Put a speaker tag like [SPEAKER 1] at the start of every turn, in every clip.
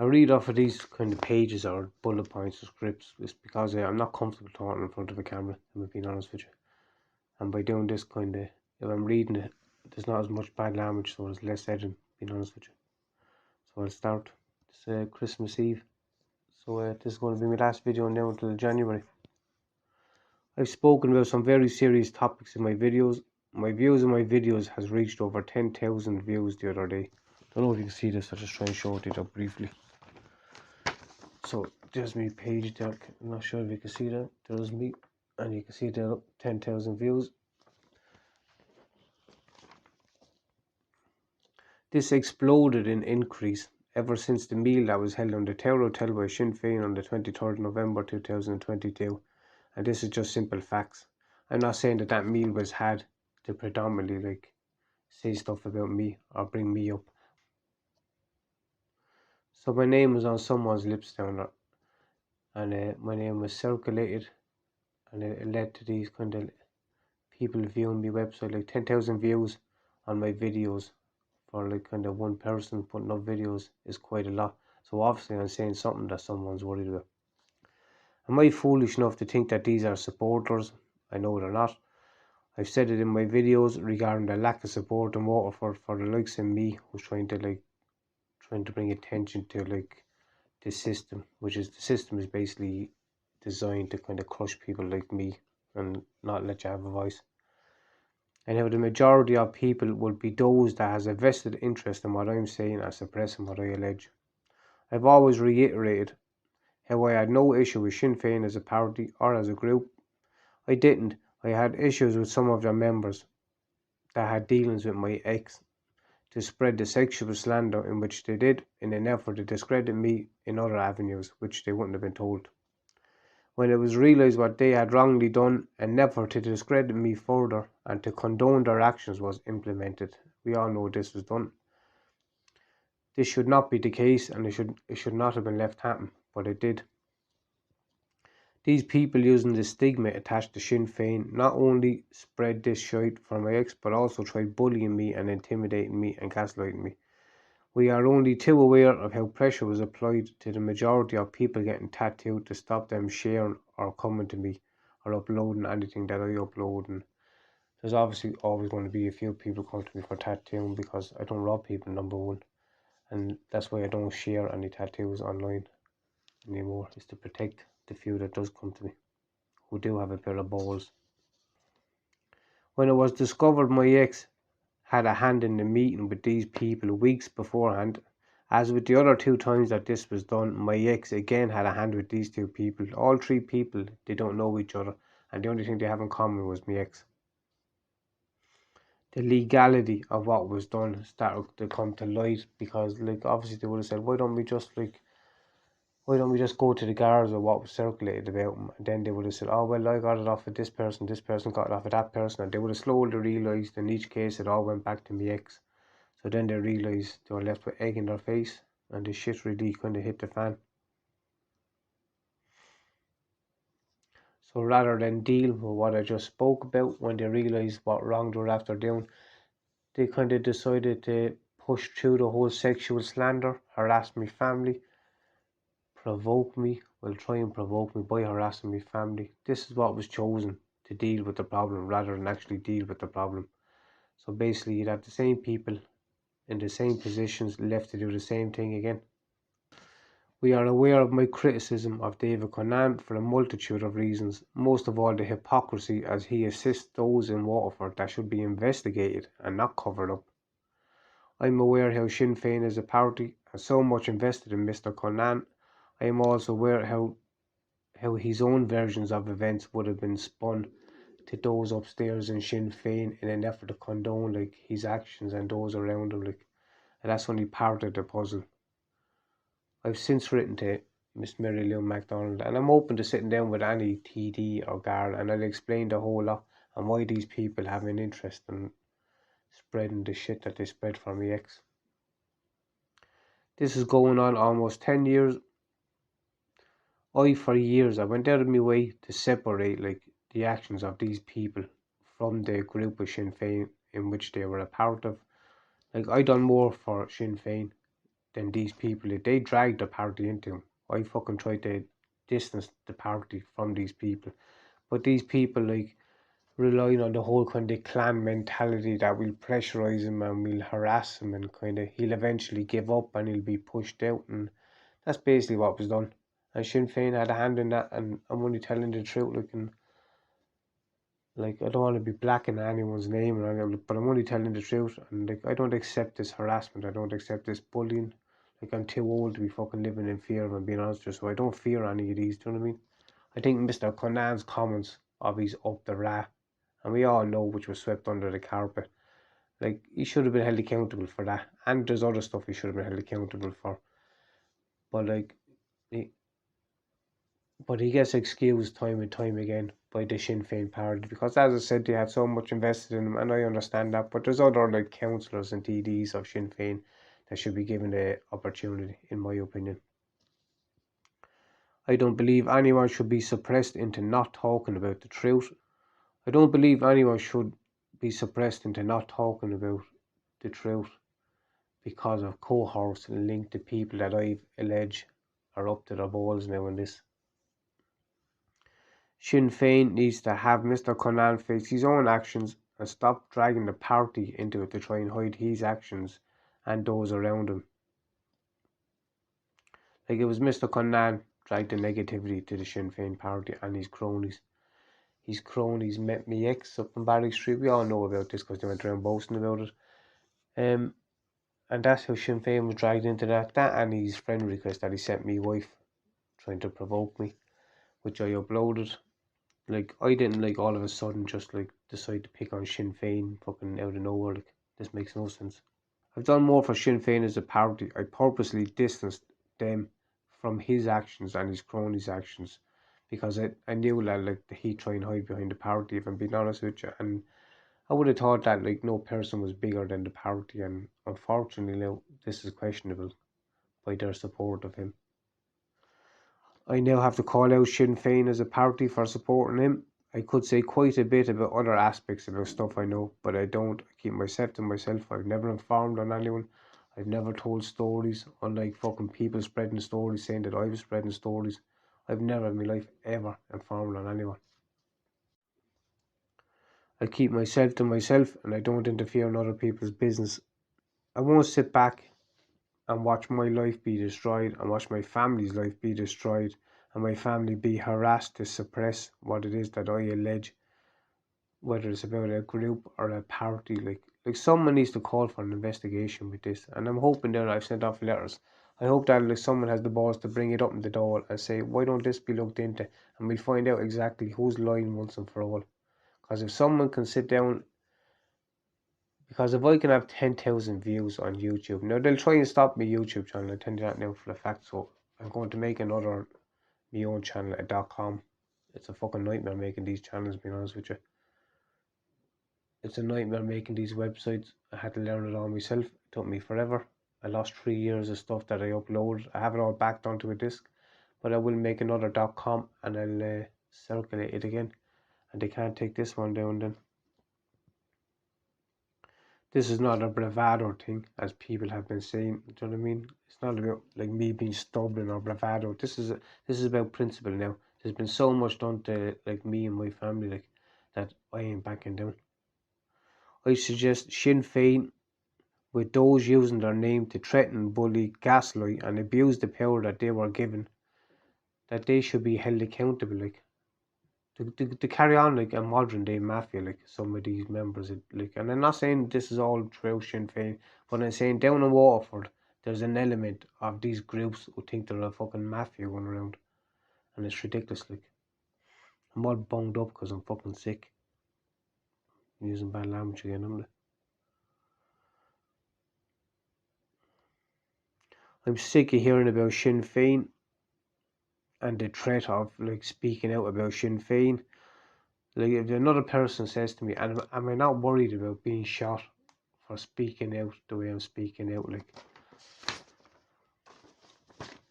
[SPEAKER 1] I read off of these kind of pages or bullet points or scripts is because I'm not comfortable talking in front of a camera, if I'm being honest with you. And by doing this kind of, if I'm reading it, there's not as much bad language, so there's less editing, being honest with you. So I'll start. It's Christmas Eve. So this is going to be my last video now until January. I've spoken about some very serious topics in my videos. My views in my videos has reached over 10,000 views the other day. Don't know if you can see this, I'll just try and show it up briefly. So there's my page there. I'm not sure if you can see that. There's me, and you can see there 10,000 views. This exploded in increase ever since the meal that was held on the Tower Hotel by Sinn Fein on the 23rd November 2022. And this is just simple facts. I'm not saying that that meal was had to predominantly say stuff about me or bring me up. So my name was on someone's lips down there, and my name was circulated, and it led to these kind of people viewing my website, like 10,000 views on my videos for like kind of one person putting up videos is quite a lot. So obviously I'm saying something that someone's worried about. Am I foolish enough to think that these are supporters? I know they're not. I've said it in my videos regarding the lack of support in Waterford for the likes of me, who's trying to bring attention to the system, which is the system is basically designed to kind of crush people like me and not let you have a voice. And how the majority of people would be those that has a vested interest in what I'm saying and suppressing what I allege. I've always reiterated how I had no issue with Sinn Féin as a party or as a group. I didn't. I had issues with some of their members that had dealings with my ex to spread the sexual slander in which they did in an effort to discredit me in other avenues which they wouldn't have been told. When it was realised what they had wrongly done, an effort to discredit me further and to condone their actions was implemented. We all know this was done. This should not be the case, and it should not have been left happen, but it did. These people using the stigma attached to Sinn Féin not only spread this shite for my ex, but also tried bullying me and intimidating me and gaslighting me. We are only too aware of how pressure was applied to the majority of people getting tattooed to stop them sharing or coming to me or uploading anything that I upload. And there's obviously always going to be a few people come to me for tattooing because I don't rob people, number one. And that's why I don't share any tattoos online anymore, is to protect the few that does come to me, who do have a pair of balls. When it was discovered my ex had a hand in the meeting with these people weeks beforehand, as with the other two times that this was done, my ex again had a hand with these two people. All three people, they don't know each other, and the only thing they have in common was my ex. The legality of what was done started to come to light because, obviously they would have said, why don't we just go to the guards or what was circulated about him? And then they would have said, oh, well, I got it off of this person got it off of that person. And they would have slowly realised in each case it all went back to my ex. So then they realised they were left with egg in their face and the shit really kind of hit the fan. So rather than deal with what I just spoke about, when they realised what wrong they were after doing, they kind of decided to push through the whole sexual slander, harass my family, provoke me, try and provoke me by harassing my family. This is what was chosen to deal with the problem rather than actually deal with the problem. So basically you'd have the same people in the same positions left to do the same thing again. We are aware of my criticism of David Conan for a multitude of reasons, most of all the hypocrisy as he assists those in Waterford that should be investigated and not covered up. I am aware how Sinn Féin as a party has so much invested in Mr Conan. I am also aware how his own versions of events would have been spun to those upstairs in Sinn Féin in an effort to condone his actions and those around him, and that's only part of the puzzle. I've since written to Miss Mary Lou MacDonald, and I'm open to sitting down with any TD or guard, and I'll explain the whole lot and why these people have an interest in spreading the shit that they spread for me ex. This is going on almost 10 years. For years, I went out of my way to separate the actions of these people from the group of Sinn Féin in which they were a part of. I done more for Sinn Féin than these people. They dragged the party into him. I fucking tried to distance the party from these people. But these people like relying on the whole kind of clan mentality that we'll pressurise him and we'll harass him and kind of he'll eventually give up and he'll be pushed out, and that's basically what was done. And Sinn Féin had a hand in that, and I'm only telling the truth. Like I don't want to be blacking anyone's name, but I'm only telling the truth. And like I don't accept this harassment. I don't accept this bullying. Like I'm too old to be fucking living in fear. If I'm being honest with you, so I don't fear any of these. Do you know what I mean? I think Mr. Conan's comments of he's up the rat, and we all know which was swept under the carpet. Like he should have been held accountable for that, and there's other stuff he should have been held accountable for. But like, he, but he gets excused time and time again by the Sinn Féin party because, as I said, they had so much invested in him, and I understand that. But there's other like councillors and TDs of Sinn Féin that should be given the opportunity, in my opinion. I don't believe anyone should be suppressed into not talking about the truth. I don't believe anyone should be suppressed into not talking about the truth because of cohorts linked to people that I've alleged are up to their balls now in this. Sinn Féin needs to have Mr. Conan face his own actions and stop dragging the party into it to try and hide his actions and those around him. Like it was Mr. Conan dragged the negativity to the Sinn Féin party and his cronies. His cronies met me ex up in Barrack Street. We all know about this because they went around boasting about it. And that's how Sinn Féin was dragged into that. That and his friend request that he sent me wife trying to provoke me, which I uploaded. Like I didn't like all of a sudden just like decide to pick on Sinn Féin fucking out of nowhere. Like this makes no sense. I've done more for Sinn Féin as a party. I purposely distanced them from his actions and his cronies' actions because I knew that like he try and hide behind the party, if I'm being honest with you, and I would have thought that like no person was bigger than the party, and unfortunately now this is questionable by their support of him. I now have to call out Sinn Féin as a party for supporting him. I could say quite a bit about other aspects about stuff I know, but I don't. I keep myself to myself. I've never informed on anyone. I've never told stories, unlike fucking people spreading stories saying that I was spreading stories. I've never in my life ever informed on anyone. I keep myself to myself and I don't interfere in other people's business. I won't sit back and watch my life be destroyed and watch my family's life be destroyed and my family be harassed to suppress what it is that I allege, whether it's about a group or a party. Like someone needs to call for an investigation with this, and I'm hoping that I've sent off letters. I hope that like someone has the balls to bring it up in the door and say, why don't this be looked into, and we'll find out exactly who's lying once and for all. Because if someone can sit down, because if I can have 10,000 views on YouTube, now they'll try and stop my YouTube channel, I tell you that now for a fact, so I'm going to make another, my own channel at .com. It's a fucking nightmare making these channels, being honest with you. It's a nightmare making these websites. I had to learn it all myself. It took me forever. I lost 3 years of stuff that I uploaded. I have it all backed onto a disk, but I will make another .com and I'll circulate it again. And they can't take this one down then. This is not a bravado thing, as people have been saying. Do you know what I mean? It's not about like me being stubborn or bravado. This is about principle now. There's been so much done to like me and my family like that I ain't backing down. I suggest Sinn Féin, with those using their name to threaten, bully, gaslight and abuse the power that they were given, that they should be held accountable like to carry on like a modern day mafia, like some of these members like, and I'm not saying this is all throughout Sinn Féin, but I'm saying down in Waterford there's an element of these groups who think they're a fucking mafia going around, and it's ridiculous. Like I'm all bunged up because I'm fucking sick. I'm using bad language again, am I? I'm sick of hearing about Sinn Féin and the threat of like speaking out about Sinn Féin. Like if another person says to me, and am I not worried about being shot for speaking out the way I'm speaking out? Like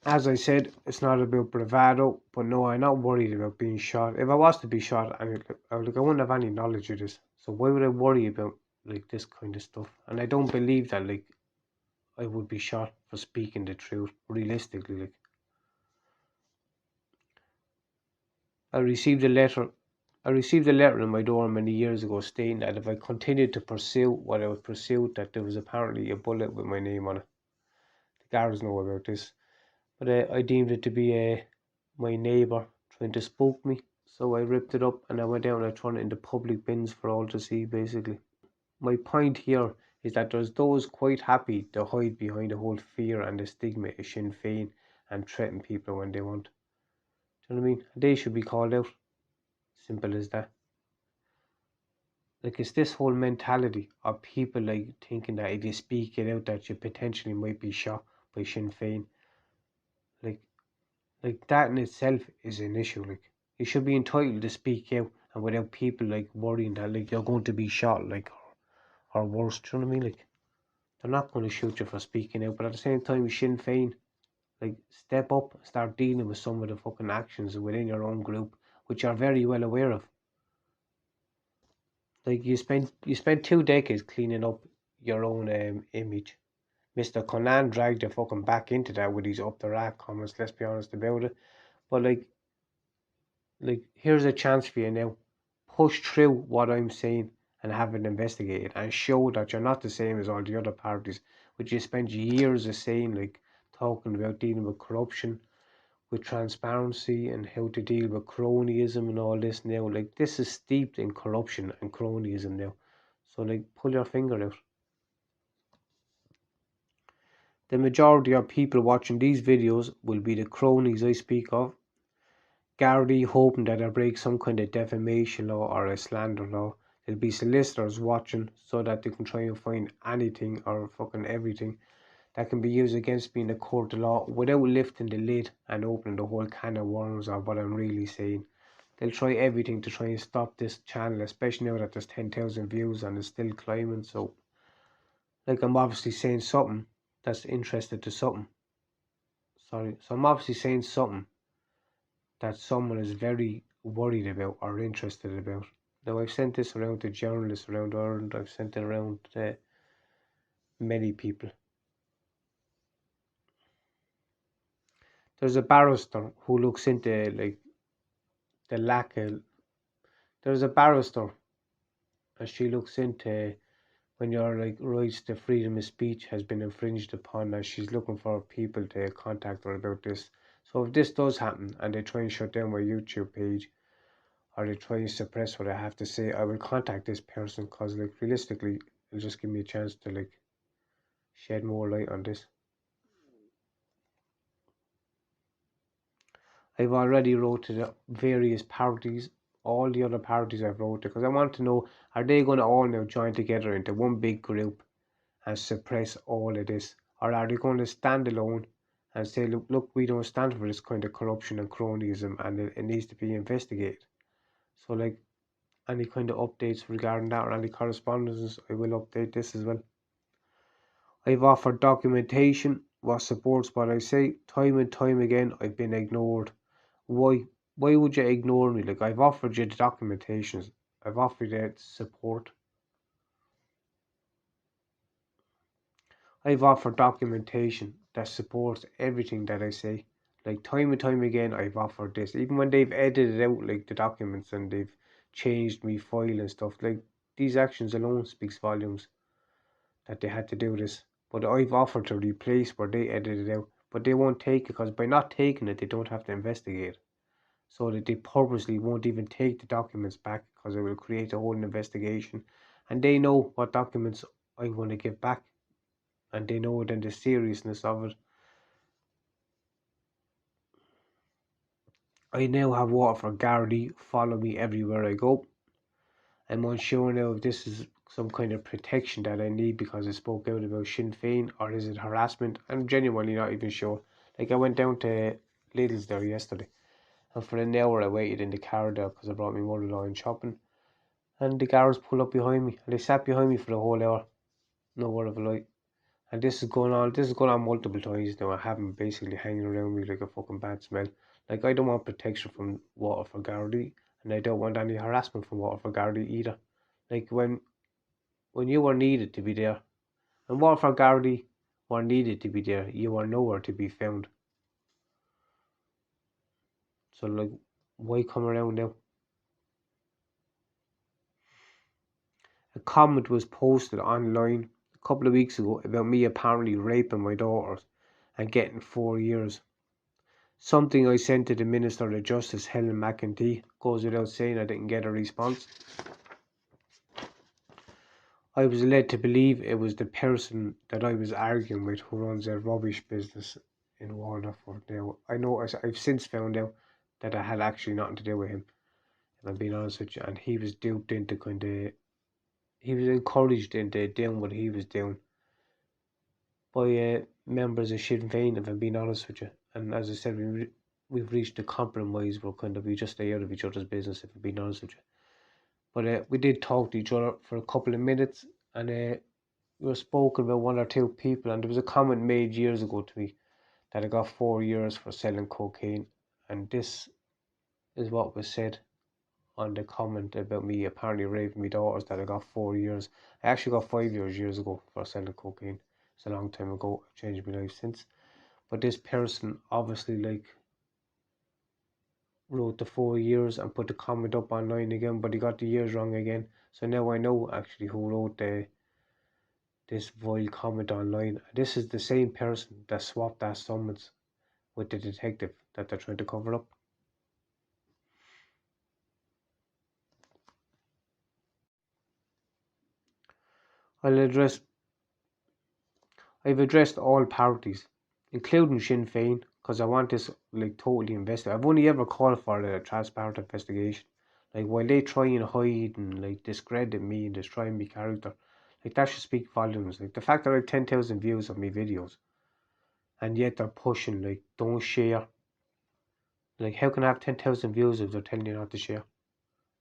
[SPEAKER 1] as I said, it's not about bravado, but no, I'm not worried about being shot. If I was to be shot, I wouldn't have any knowledge of this, so why would I worry about like this kind of stuff? And I don't believe that like I would be shot for speaking the truth, realistically. Like, I received a letter I received a letter in my door many years ago stating that if I continued to pursue what I was pursued, that there was apparently a bullet with my name on it. The guards know about this, but I deemed it to be my neighbour trying to spook me. So I ripped it up and I went down and I threw it into public bins for all to see, basically. My point here is that there's those quite happy to hide behind the whole fear and the stigma of Sinn Fein and threaten people when they want. Do you know what I mean? They should be called out. Simple as that. Like, it's this whole mentality of people like thinking that if you speak it out that you potentially might be shot by Sinn Fein. Like like that in itself is an issue. Like, you should be entitled to speak out and without people like worrying that like you're going to be shot, like, or worse. Do you know what I mean? Like, they're not going to shoot you for speaking out, but at the same time, Sinn Fein, like, step up, start dealing with some of the fucking actions within your own group, which you're very well aware of. Like, you spent 2 decades cleaning up your own image. Mr. Conan dragged you fucking back into that with his up the rack comments, let's be honest about it. But like here's a chance for you now. Push through what I'm saying and have it investigated and show that you're not the same as all the other parties, which you spent years of saying, like talking about dealing with corruption, with transparency and how to deal with cronyism and all this now. Like, this is steeped in corruption and cronyism now. So like, pull your finger out. The majority of people watching these videos will be the cronies I speak of, Gardaí hoping that I break some kind of defamation law or a slander law. There'll be solicitors watching so that they can try and find anything or fucking everything that can be used against me in the court of law without lifting the lid and opening the whole can of worms of what I'm really saying. They'll try everything to try and stop this channel, especially now that there's 10,000 views and it's still climbing. So, like, I'm obviously saying something that's interested to something. So I'm obviously saying something that someone is very worried about or interested about. Now, I've sent this around to journalists around Ireland. I've sent it around to many people. There's a barrister who looks into like the lack of. There's a barrister, and she looks into when your like rights to freedom of speech has been infringed upon, and she's looking for people to contact her about this. So if this does happen and they try and shut down my YouTube page, or they try and suppress what I have to say, I will contact this person because, like, realistically, it'll just give me a chance to like shed more light on this. I've already wrote to the various parties, all the other parties I've wrote to, because I want to know, are they going to all now join together into one big group and suppress all of this, or are they going to stand alone and say, look, we don't stand for this kind of corruption and cronyism, and it needs to be investigated. So like, any kind of updates regarding that or any correspondence, I will update this as well. I've offered documentation what supports what I say. Time and time again, I've been ignored. Why? Why would you ignore me? Like, I've offered you the documentations. I've offered you support. I've offered documentation that supports everything that I say. Like, time and time again, I've offered this. Even when they've edited out like the documents and they've changed me file and stuff. Like, these actions alone speaks volumes that they had to do this. But I've offered to replace where they edited out. But they won't take it because by not taking it, they don't have to investigate. So that they purposely won't even take the documents back because it will create a whole investigation. And they know what documents I'm going to give back. And they know then the seriousness of it. I now have Waterford Gardaí follow me everywhere I go. I'm unsure now if this is some kind of protection that I need because I spoke out about Sinn Féin, or is it harassment? I'm genuinely not even sure. Like, I went down to Lidl's there yesterday, and for an hour I waited in the car there because I brought my mother-in-law in shopping, and the guards pulled up behind me and they sat behind me for the whole hour. No word of a lie. And this is going on multiple times now. I have them basically hanging around me like a fucking bad smell. Like, I don't want protection from Waterford Gardaí, and I don't want any harassment from Waterford Gardaí either. Like, when you were needed to be there, and Waterford Gardaí, or needed to be there, you are nowhere to be found. So like, why come around now? A comment was posted online a couple of weeks ago about me apparently raping my daughters and getting 4 years. Something I sent to the Minister of Justice, Helen McEntee. Goes without saying, I didn't get a response. I was led to believe it was the person that I was arguing with who runs a rubbish business in Waterford. Now, I know I've since found out that I had actually nothing to do with him, and I'm being honest with you, and he was duped into he was encouraged into doing what he was doing by members of Sinn Fein, if I'm being honest with you. And as I said, we've reached a compromise where we just stay out of each other's business, if I'm being honest with you. But we did talk to each other for a couple of minutes, and we were spoken about one or two people, and there was a comment made years ago to me that I got 4 years for selling cocaine, and this is what was said on the comment about me apparently raping my daughters, that I got 4 years. I actually got 5 years years ago for selling cocaine. It's a long time ago. I've changed my life since. But this person obviously wrote the 4 years and put the comment up online again, but he got the years wrong again. So now I know actually who wrote this vile comment online. This is the same person that swapped that summons with the detective that they're trying to cover up. I'll address I've addressed all parties, including Sinn Fein, because I want this totally investigated. I've only ever called for a transparent investigation. While they try and hide and discredit me and destroy my character, that should speak volumes. The fact that I have 10,000 views of my videos, and yet they're pushing don't share. How can I have 10,000 views if they're telling you not to share?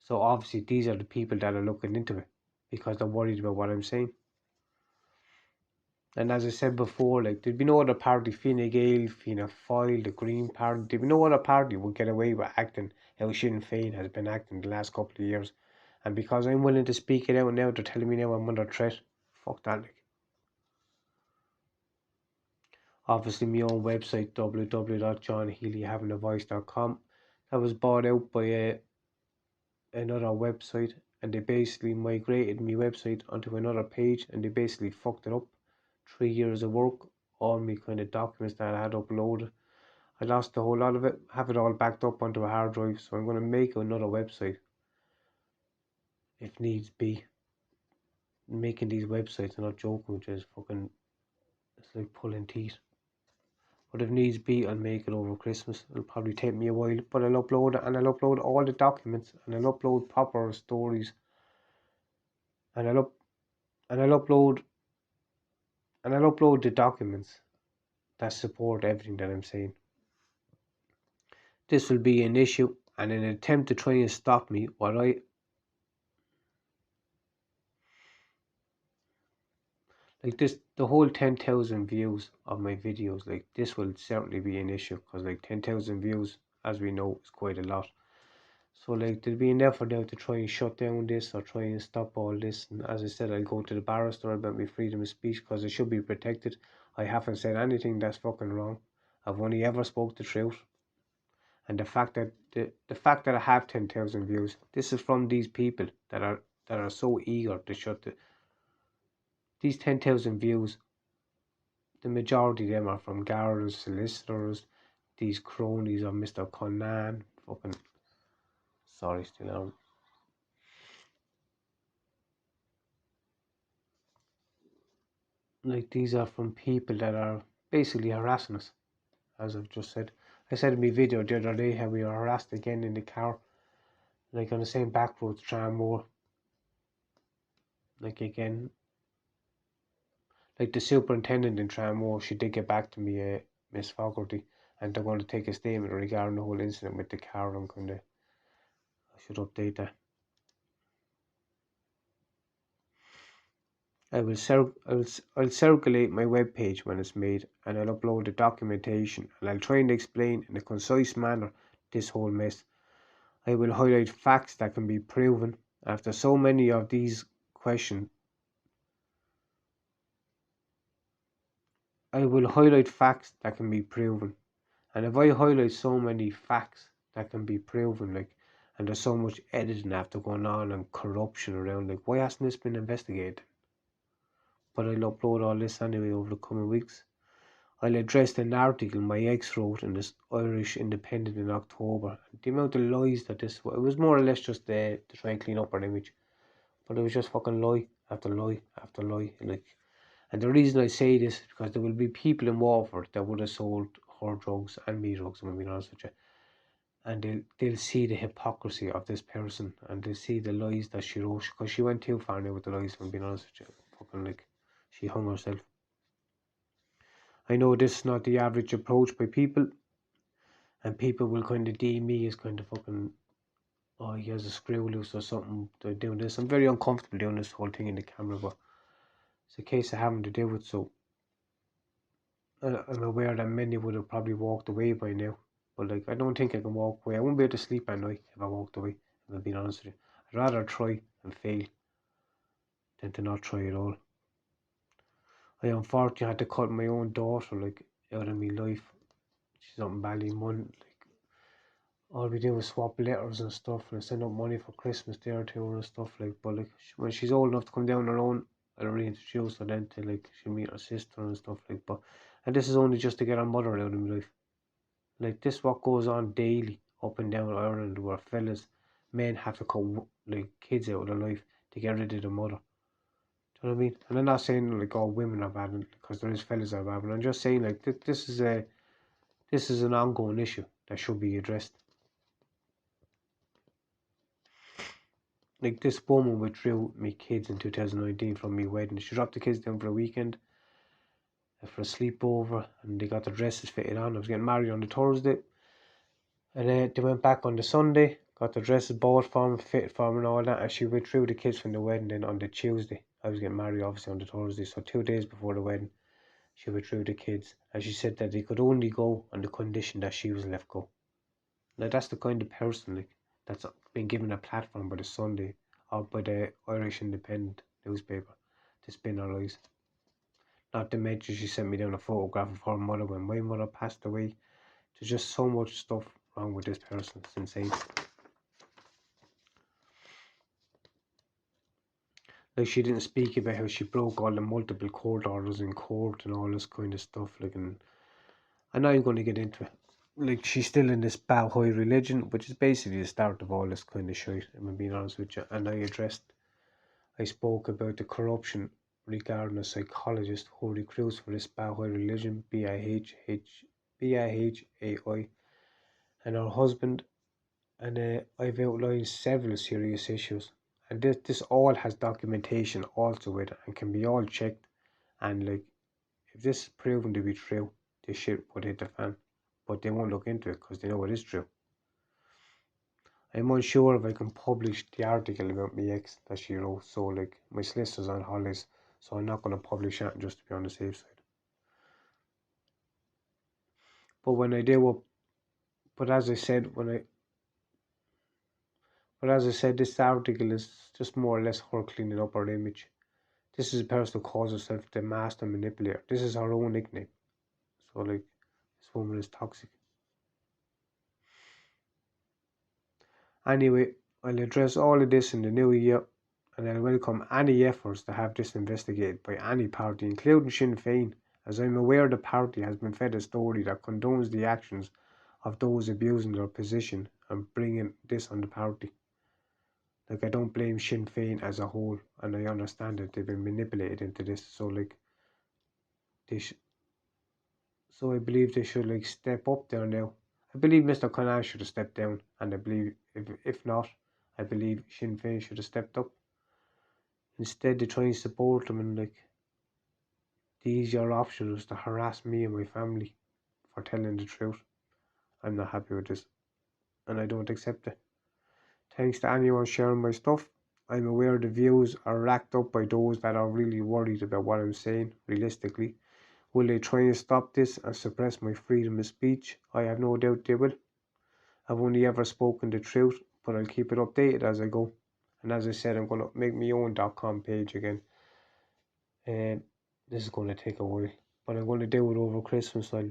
[SPEAKER 1] So obviously these are the people that are looking into it because they're worried about what I'm saying. And as I said before, there'd be no other party, Fine Gael, Fianna Fáil, the Green Party, there'd be no other party would get away with acting how Sinn Féin has been acting the last couple of years. And because I'm willing to speak it out now, they're telling me now I'm under threat. Fuck that, Obviously, my own website, www.johnhealyhavingavoice.com, that was bought out by another website, and they basically migrated my website onto another page, and they basically fucked it up. 3 years of work, all my kind of documents that I had uploaded. I lost a whole lot of it, have it all backed up onto a hard drive, so I'm going to make another website if needs be. Making these websites, I'm not joking, which is fucking, it's like pulling teeth. But if needs be, I'll make it over Christmas. It'll probably take me a while, but I'll upload it, and I'll upload all the documents, and I'll upload proper stories, and I'll upload the documents that support everything that I'm saying. This will be an issue, and in an attempt to try and stop me, the whole 10,000 views of my videos, this will certainly be an issue, because 10,000 views, as we know, is quite a lot. So there'll be an effort now to try and shut down this or try and stop all this. And as I said, I'll go to the barrister about my freedom of speech because it should be protected. I haven't said anything that's fucking wrong. I've only ever spoke the truth. And the fact that the fact that I have 10,000 views, this is from these people that are so eager to shut these 10,000 views. The majority of them are from gardeners, solicitors, these cronies of Mr. Conan. Fucking sorry, still on. These are from people that are basically harassing us, as I've just said. I said in my video the other day how we were harassed again in the car, on the same back roads, Tranmore. Again, the superintendent in Tranmore, she did get back to me, Miss Fogarty, and they're going to take a statement regarding the whole incident with the car. I should update that. I'll circulate my webpage when it's made, and I'll upload the documentation, and I'll try and explain in a concise manner this whole mess. I will highlight facts that can be proven. After so many of these questions, I will highlight facts that can be proven. And if I highlight so many facts that can be proven, like, and there's so much editing after going on and corruption around, like, why hasn't this been investigated? But I'll upload all this anyway over the coming weeks. I'll address an article my ex wrote in this Irish Independent in October. The amount of lies that it was more or less just to try and clean up her image. But it was just fucking lie after lie after lie. Like, and the reason I say this is because there will be people in Waterford that would have sold her drugs and me drugs, I'm being honest with you. And they'll see the hypocrisy of this person, and they'll see the lies that she wrote, because she went too far now with the lies, I'm being honest with you. Fucking, like, she hung herself. I know this is not the average approach by people, and people will kind of deem me as kind of fucking, oh, he has a screw loose or something, they're doing this. I'm very uncomfortable doing this whole thing in the camera, but it's a case of having to do it. So I'm aware that many would have probably walked away by now, but like, I don't think I can walk away. I won't be able to sleep at night if I walked away, if I'm being honest with you. I'd rather try and fail than to not try at all. I unfortunately had to cut my own daughter, like, out of my life. She's up in Ballymun. Like, all we do is swap letters and stuff, and I send up money for Christmas there to her and stuff, like. But like, when she's old enough to come down on her own, I'll reintroduce her then to, like, she'll meet her sister and stuff, like. But, and this is only just to get her mother out of my life. Like, this what goes on daily up and down Ireland, where fellas, men have to cut, like, kids out of their life to get rid of the mother. Do you know what I mean? And I'm not saying like all women are bad, because there is fellas that are bad, but I'm just saying, like, this is an ongoing issue that should be addressed. Like, this woman withdrew me kids in 2019 from me wedding. She dropped the kids down for a weekend, for a sleepover, and they got their dresses fitted on. I was getting married on the Thursday, and they went back on the Sunday, got their dresses bought for them, fitted for them and all that, and she withdrew the kids from the wedding then on the Tuesday. I was getting married obviously on the Thursday, so 2 days before the wedding she withdrew the kids, and she said that they could only go on the condition that she was left go. Now, that's the kind of person, like, that's been given a platform by the Sunday or by the Irish Independent newspaper to spin her lies. Not to mention, she sent me down a photograph of her mother when my mother passed away. There's just so much stuff wrong with this person. It's insane. Like, she didn't speak about how she broke all the multiple court orders in court and all this kind of stuff. Like, and I'm not even going to get into it. Like, she's still in this Baha'i religion, which is basically the start of all this kind of shit, if I'm being honest with you. And I spoke about the corruption regarding a psychologist who recruits for this Baha'i religion, BIHAI, and her husband. And I've outlined several serious issues. And this all has documentation also with it and can be all checked. And like, if this is proven to be true, this shit would hit the fan. But they won't look into it because they know it is true. I'm unsure if I can publish the article about my ex that she wrote, so like, my solicitor's on holidays, so I'm not going to publish that just to be on the safe side. But when I do, but as I said, this article is just more or less her cleaning up her image. This is a person who calls herself the master manipulator. This is her own nickname. So like, this woman is toxic. Anyway, I'll address all of this in the new year, and I welcome any efforts to have this investigated by any party, including Sinn Fein, as I'm aware the party has been fed a story that condones the actions of those abusing their position and bringing this on the party. Like, I don't blame Sinn Fein as a whole, and I understand that they've been manipulated into this, so like, so I believe they should like step up there now. I believe Mr. Conan should have stepped down, and I believe if not, I believe Sinn Féin should have stepped up. Instead, they try and support them, and like, the easier option was to harass me and my family for telling the truth. I'm not happy with this, and I don't accept it. Thanks to anyone sharing my stuff. I'm aware the views are racked up by those that are really worried about what I'm saying realistically. Will they try and stop this and suppress my freedom of speech? I have no doubt they will. I've only ever spoken the truth, but I'll keep it updated as I go. And as I said, I'm going to make my own .com page again. And this is going to take a while. but I'm going to do it over Christmas. I'll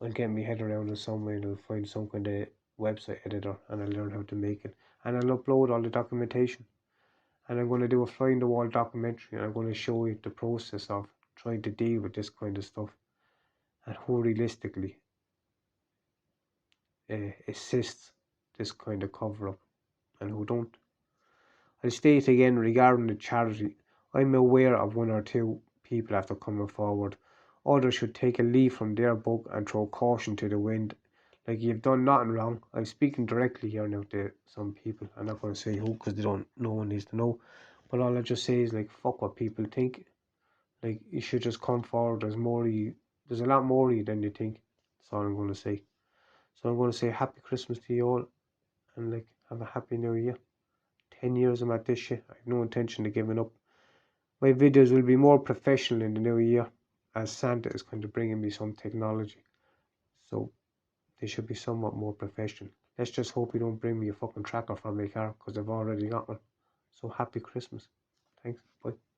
[SPEAKER 1] get my head around it some way, and I'll find some kind of website editor, and I'll learn how to make it, and I'll upload all the documentation. And I'm going to do a fly in the wall documentary, and I'm going to show you the process of trying to deal with this kind of stuff and who realistically assists this kind of cover up and who don't. I state again regarding the charity, I'm aware of one or two people after coming forward. Others should take a leaf from their book and throw caution to the wind. Like, you've done nothing wrong. I'm speaking directly here now to some people. I'm not going to say who because they don't. No one needs to know. But all I just say is, like, fuck what people think. Like, you should just come forward. There's a lot more of you than you think. That's all I'm going to say. So I'm going to say happy Christmas to you all, and like, have a happy new year. 10 years I'm at this shit. I have no intention of giving up. My videos will be more professional in the new year, as Santa is kind of bringing me some technology. So they should be somewhat more professional. Let's just hope you don't bring me a fucking tracker for my car, because I've already got one. So happy Christmas. Thanks. Bye.